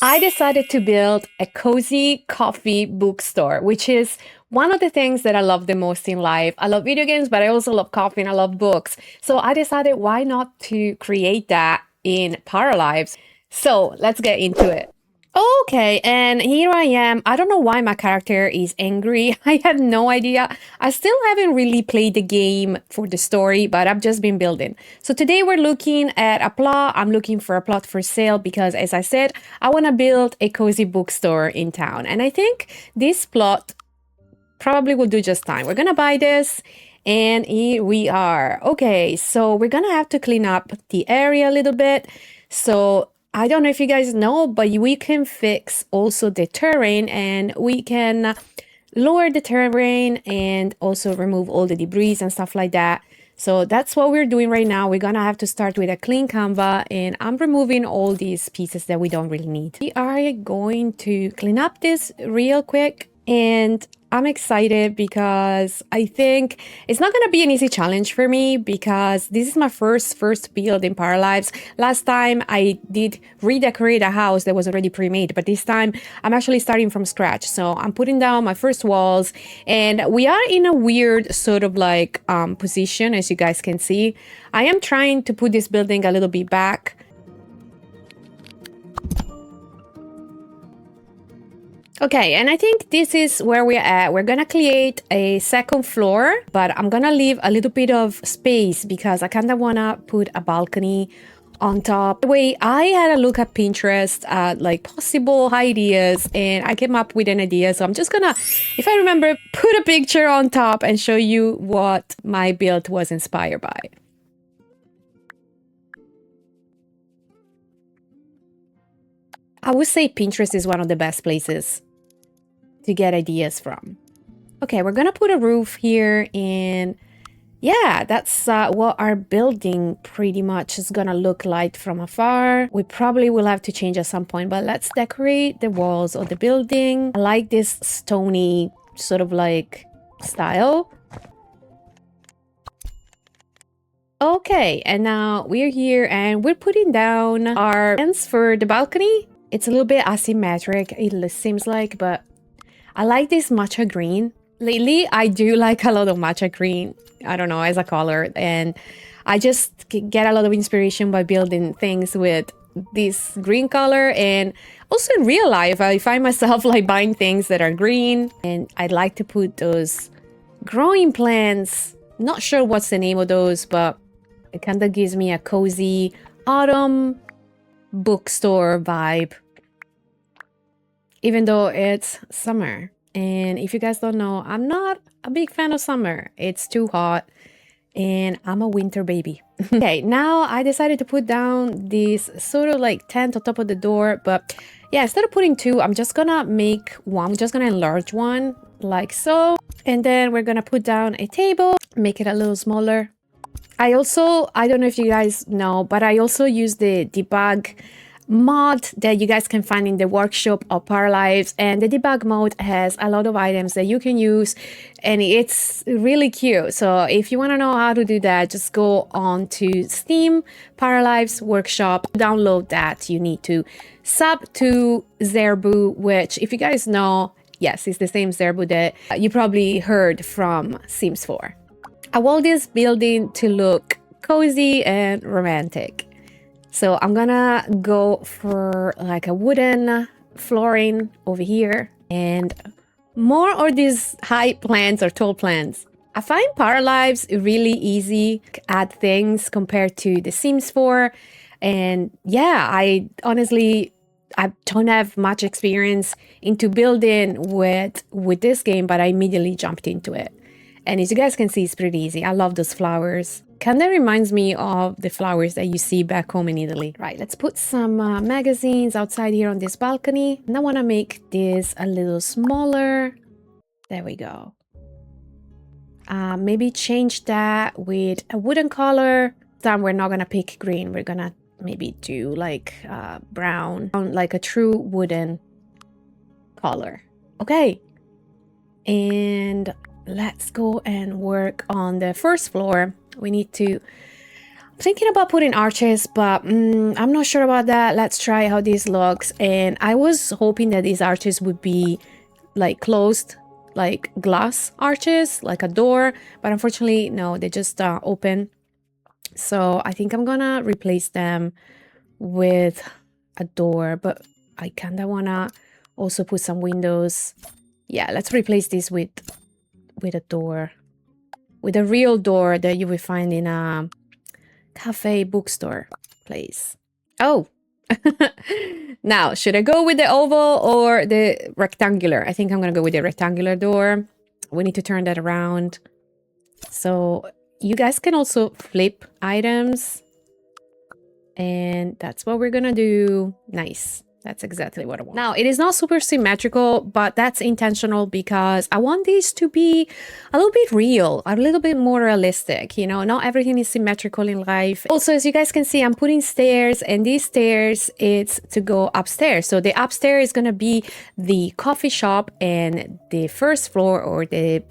I decided to build a cozy coffee bookstore, which is one of the things that I love the most in life. I love video games, but I also love coffee and I love books. So I decided why not to create that in Paralives. So let's get into it. Okay, and here I am. I don't know why my character is angry. I have no idea. I still haven't really played the game for the story, but I've just been building. So today we're looking at a plot. I'm looking for a plot for sale because, as I said, I want to build a cozy bookstore in town. And I think this plot probably will do just fine. We're going to buy this. And here we are. Okay, so we're going to have to clean up the area a little bit. So I don't know if you guys know, but we can fix also the terrain and we can lower the terrain and also remove all the debris and stuff like that. So that's what we're doing right now. We're gonna have to start with a clean canvas and I'm removing all these pieces that we don't really need. We are going to clean up this real quick and I'm excited because I think it's not going to be an easy challenge for me because this is my first build in Paralives. Last time I did redecorate a house that was already pre-made, but this time I'm actually starting from scratch. So I'm putting down my first walls and we are in a weird sort of like position, as you guys can see. I am trying to put this building a little bit back. Okay, and I think this is where we're at. We're gonna create a second floor, but I'm gonna leave a little bit of space because I kind of wanna put a balcony on top. By the way, I had a look at Pinterest at like possible ideas and I came up with an idea. So I'm just gonna, if I remember, put a picture on top and show you what my build was inspired by. I would say Pinterest is one of the best places to get ideas from. Okay, we're gonna put a roof here and yeah, that's what our building pretty much is gonna look like from afar. We probably will have to change at some point, but let's decorate the walls of the building. I like this stony sort of like style. Okay, and now we're here and we're putting down our plans for the balcony. It's a little bit asymmetric, it seems like, but I like this matcha green. Lately, I do like a lot of matcha green, I don't know, as a color. And I just get a lot of inspiration by building things with this green color. And also in real life, I find myself like buying things that are green. And I'd like to put those growing plants. Not sure what's the name of those, but it kind of gives me a cozy autumn bookstore vibe. Even though it's summer. And if you guys don't know, I'm not a big fan of summer. It's too hot and I'm a winter baby. Okay, now I decided to put down this sort of like tent on top of the door. But yeah, instead of putting two, I'm just gonna make one. I'm just gonna enlarge one like so. And then we're gonna put down a table, make it a little smaller. I don't know if you guys know, but I also use the debug mod that you guys can find in the workshop of Paralives, and the debug mode has a lot of items that you can use and it's really cute. So if you want to know how to do that, just go on to Steam Paralives workshop, download that. You need to sub to Zerbu, which if you guys know, yes, it's the same Zerbu that you probably heard from Sims 4. I want this building to look cozy and romantic. So I'm gonna go for like a wooden flooring over here and more of these high plants or tall plants. I find Paralives really easy to add things compared to The Sims 4. And yeah, I don't have much experience into building with this game, but I immediately jumped into it. And as you guys can see, it's pretty easy. I love those flowers. Kind of reminds me of the flowers that you see back home in Italy. Right, let's put some magazines outside here on this balcony. And I want to make this a little smaller. There we go. Maybe change that with a wooden color. This time we're not going to pick green. We're going to maybe do like brown, like a true wooden color. Okay. And let's go and work on the first floor. We need to Thinking about putting arches, but I'm not sure about that. Let's try how this looks. And I was hoping that these arches would be like closed, like glass arches, like a door, but unfortunately, no, they just open. So I think I'm gonna replace them with a door, but I kind of wanna also put some windows. Yeah, let's replace this with a door, with a real door that you will find in a cafe bookstore place. Oh, now should I go with the oval or the rectangular? I think I'm gonna go with the rectangular door. We need to turn that around. So you guys can also flip items, and that's what we're gonna do. Nice. That's exactly what I want. Now, it is not super symmetrical, but that's intentional because I want these to be a little bit real, a little bit more realistic. You know, not everything is symmetrical in life. Also, as you guys can see, I'm putting stairs, and these stairs, it's to go upstairs. So the upstairs is going to be the coffee shop, and the first floor or the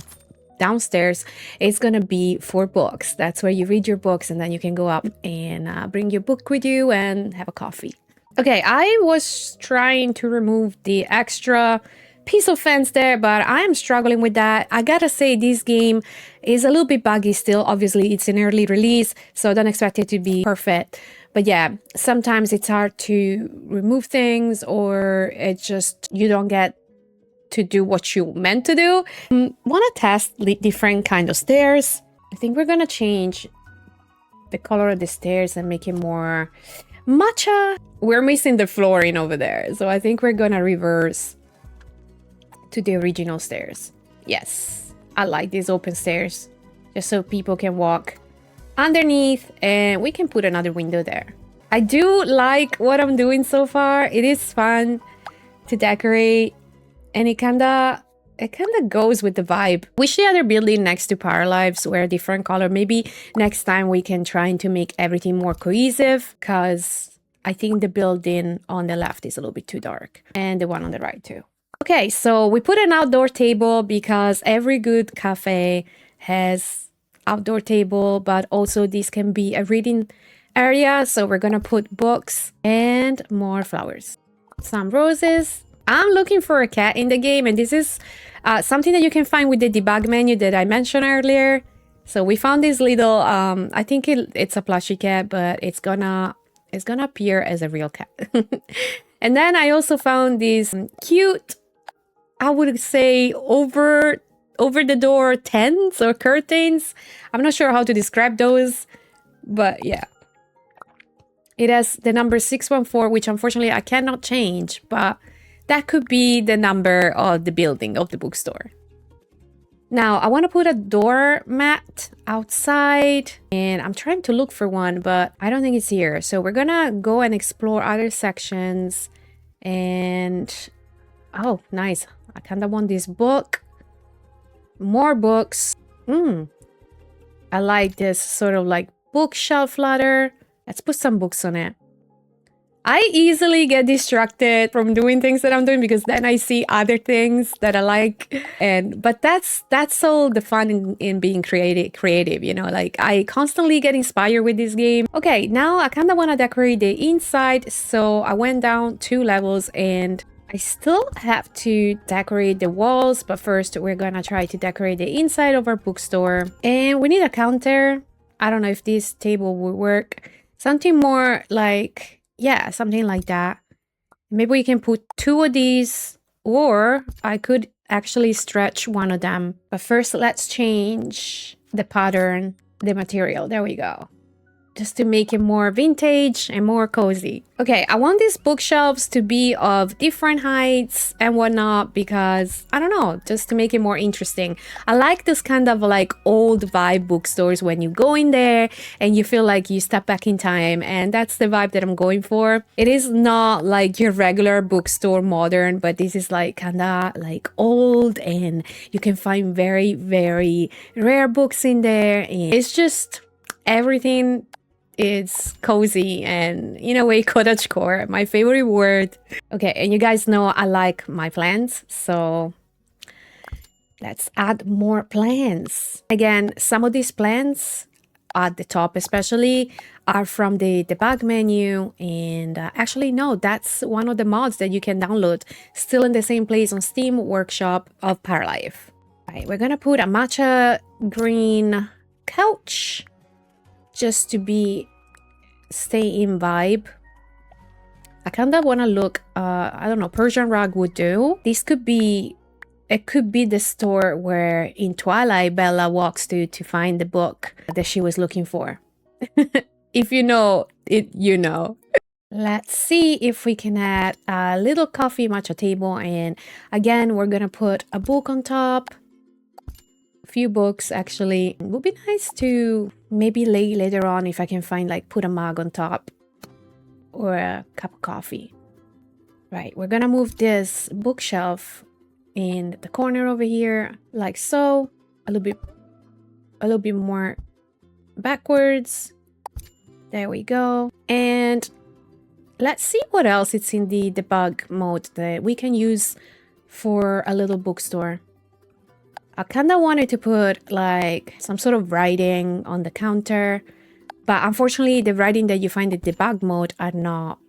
downstairs is going to be for books. That's where you read your books, and then you can go up and bring your book with you and have a coffee. Okay, I was trying to remove the extra piece of fence there, but I'm struggling with that. I gotta say, this game is a little bit buggy still. Obviously, it's an early release, so I don't expect it to be perfect. But yeah, sometimes it's hard to remove things, or it's just you don't get to do what you meant to do. Want to test different kind of stairs. I think we're gonna change the color of the stairs and make it more matcha. We're missing the flooring over there, so I think we're gonna reverse to the original stairs. Yes, I like these open stairs, just so people can walk underneath, and we can put another window there. I do like what I'm doing so far. It is fun to decorate, and it kinda goes with the vibe. Wish the other building next to Paralives were a different color. Maybe next time we can try to make everything more cohesive, because I think the building on the left is a little bit too dark, and the one on the right too. Okay, so we put an outdoor table because every good cafe has outdoor table, but also this can be a reading area. So we're gonna put books and more flowers, some roses. I'm looking for a cat in the game, and this is something that you can find with the debug menu that I mentioned earlier. So we found this little, I think it's a plushie cat, but it's gonna appear as a real cat. And then I also found these cute, I would say over the door tents or curtains. I'm not sure how to describe those, but yeah. It has the number 614, which unfortunately I cannot change, but that could be the number of the building of the bookstore. Now, I want to put a doormat outside, and I'm trying to look for one, but I don't think it's here. So we're gonna go and explore other sections. And oh, nice. I kind of want this book. More books. I like this sort of like bookshelf ladder. Let's put some books on it. I easily get distracted from doing things that I'm doing, because then I see other things that I like. But that's all the fun in being creative, you know, like I constantly get inspired with this game. Okay, now I kind of want to decorate the inside. So I went down 2 levels, and I still have to decorate the walls, but first we're gonna try to decorate the inside of our bookstore. And we need a counter. I don't know if this table will work. Something more like, yeah, something like that. Maybe we can put 2 of these, or I could actually stretch one of them. But first, let's change the pattern, the material. There we go. Just to make it more vintage and more cozy. Okay, I want these bookshelves to be of different heights and whatnot, because I don't know, just to make it more interesting. I like this kind of like old vibe bookstores when you go in there and you feel like you step back in time, and that's the vibe that I'm going for. It is not like your regular bookstore modern, but this is like kind of like old, and you can find very, very rare books in there, and it's just everything. It's cozy and, in a way, cottagecore, my favorite word. Okay, and you guys know I like my plants, so let's add more plants. Again, some of these plants at the top especially are from the debug menu. And actually, no, that's one of the mods that you can download, still in the same place on Steam Workshop of Paralives. All right, we're gonna put a matcha green couch just to stay in vibe. I kind of want to look, I don't know, Persian rug would do. This could be, it could be the store where in Twilight Bella walks to find the book that she was looking for. If you know it, you know. Let's see if we can add a little coffee matcha table. And again, we're gonna put a book on top. A few books, actually. It would be nice to maybe later on if I can find, like, put a mug on top. Or a cup of coffee. Right, we're gonna move this bookshelf in the corner over here, like so. A little bit more backwards. There we go. And let's see what else it's in the debug mode that we can use for a little bookstore. I kind of wanted to put like some sort of writing on the counter. But unfortunately, the writing that you find in debug mode are not,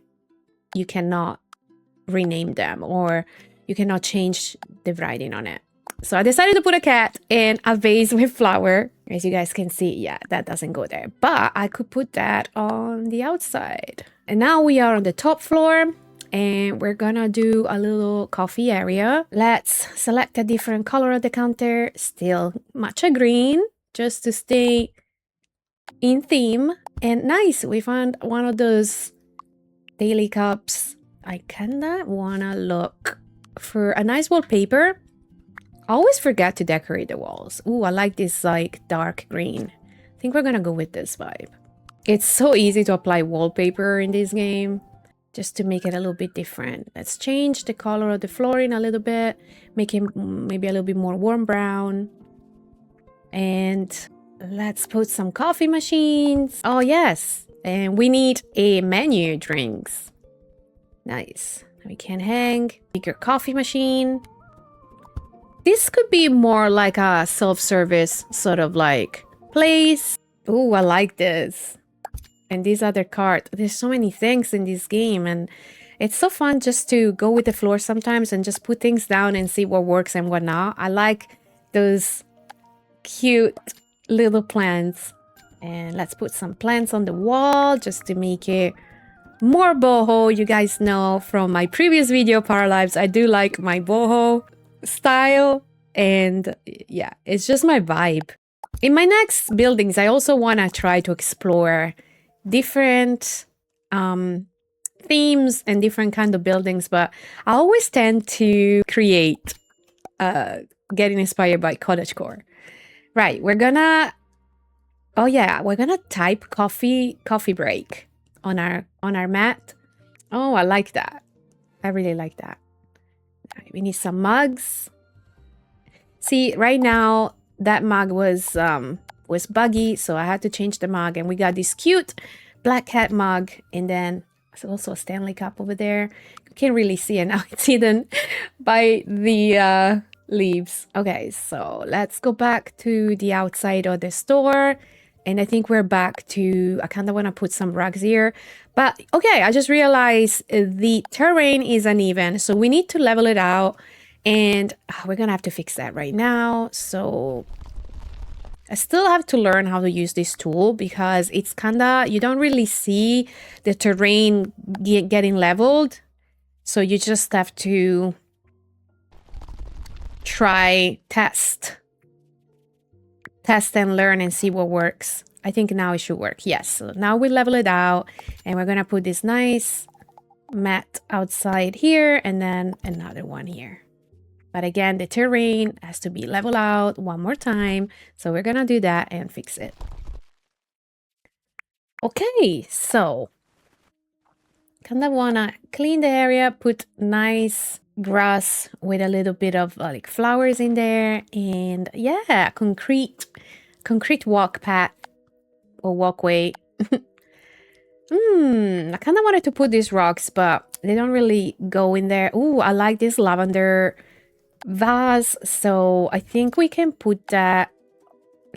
you cannot rename them or you cannot change the writing on it. So I decided to put a cat in a vase with flower. As you guys can see, yeah, that doesn't go there. But I could put that on the outside. And now we are on the top floor and we're gonna do a little coffee area. Let's select a different color of the counter, still matcha green, just to stay in theme. And nice, we found one of those daily cups. I kinda wanna look for a nice wallpaper. I always forget to decorate the walls. Ooh, I like this like dark green. I think we're gonna go with this vibe. It's so easy to apply wallpaper in this game, just to make it a little bit different. Let's change the color of the flooring a little bit, make it maybe a little bit more warm brown. And let's put some coffee machines. Oh, yes. And we need a menu drinks. Nice. We can hang bigger coffee machine. This could be more like a self-service sort of like place. Ooh, I like this. And these other cards. There's so many things in this game. And it's so fun just to go with the floor sometimes and just put things down and see what works and what not. I like those cute little plants. And let's put some plants on the wall just to make it more boho. You guys know from my previous video, Paralives, I do like my boho style. And yeah, it's just my vibe. In my next buildings, I also want to try to explore different themes and different kind of buildings, but I always tend to create getting inspired by cottagecore. Right, we're gonna, oh yeah, we're gonna type coffee break on our mat. Oh, I like that. I really like that. Right, we need some mugs. See, right now that mug was buggy, so I had to change the mug, and we got this cute black cat mug, and then there's also a Stanley cup over there. You can't really see it now, it's hidden by the leaves. Okay, so let's go back to the outside of the store, and I think we're back to, I kind of want to put some rugs here, but okay, I just realized the terrain is uneven, so we need to level it out, and we're gonna have to fix that right now. So I still have to learn how to use this tool because it's kinda, you don't really see the terrain getting leveled. So you just have to try, test and learn and see what works. I think now it should work. Yes, so now we level it out and we're gonna put this nice mat outside here and then another one here. But again, the terrain has to be leveled out one more time. So we're gonna do that and fix it. Okay, so kind of wanna clean the area, put nice grass with a little bit of like flowers in there, and yeah, concrete walk path or walkway. I kind of wanted to put these rocks, but they don't really go in there. Ooh, I like this lavender vase, so I think we can put that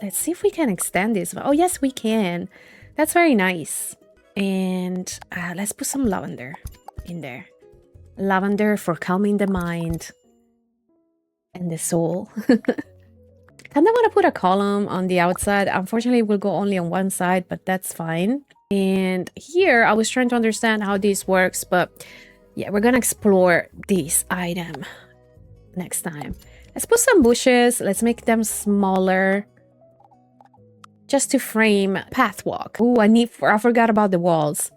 let's see if we can extend this. Oh, yes, we can. That's very nice. And let's put some lavender in there. Lavender for calming the mind and the soul. Kinda want to put a column on the outside. Unfortunately, it will go only on one side, but that's fine. And here, I was trying to understand how this works, but yeah, we're gonna explore this item next time. Let's put some bushes. Let's make them smaller, just to frame pathwalk. Oh, I forgot about the walls.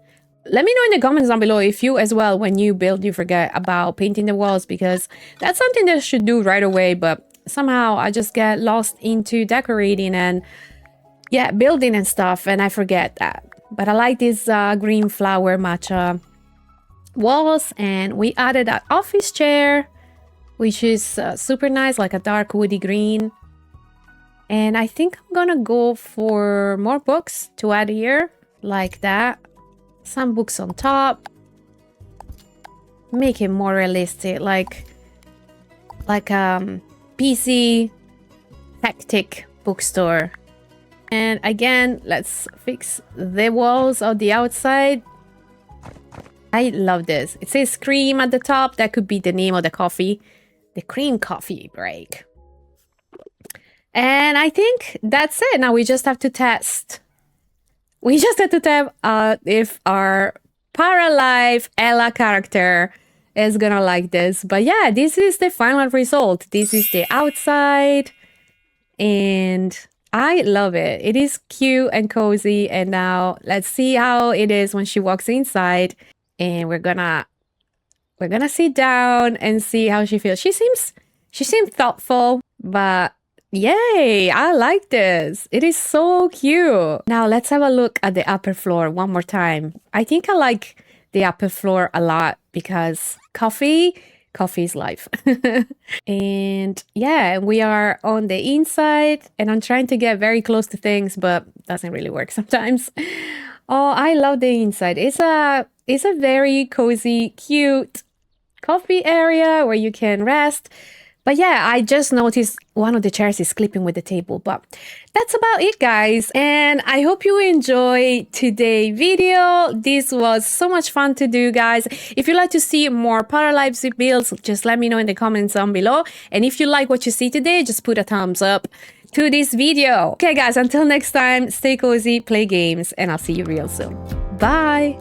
Let me know in the comments down below if you as well, when you build, you forget about painting the walls, because that's something that I should do right away, but somehow I just get lost into decorating and yeah, building and stuff, and I forget that. But I like this green flower matcha walls, and we added an office chair, which is super nice, like a dark woody green. And I think I'm gonna go for more books to add here, like that. Some books on top. Make it more realistic, like PC hectic bookstore. And again, let's fix the walls of the outside. I love this. It says cream at the top. That could be the name of the coffee. The cream coffee break. And I think that's it. Now we just have to test. We just have to test if our Paralive Ella character is gonna like this. But yeah, this is the final result. This is the outside. And I love it. It is cute and cozy. And now let's see how it is when she walks inside. And we're gonna sit down and see how she feels. She seems thoughtful, but yay, I like this. It is so cute. Now let's have a look at the upper floor one more time. I think I like the upper floor a lot because coffee is life. And yeah, we are on the inside and I'm trying to get very close to things, but doesn't really work sometimes. Oh, I love the inside. It's a very cozy, cute coffee area where you can rest. But yeah, I just noticed one of the chairs is clipping with the table. But that's about it, guys. And I hope you enjoyed today's video. This was so much fun to do, guys. If you'd like to see more Paralives builds, just let me know in the comments down below. And if you like what you see today, just put a thumbs up to this video. Okay, guys, until next time, stay cozy, play games, and I'll see you real soon. Bye!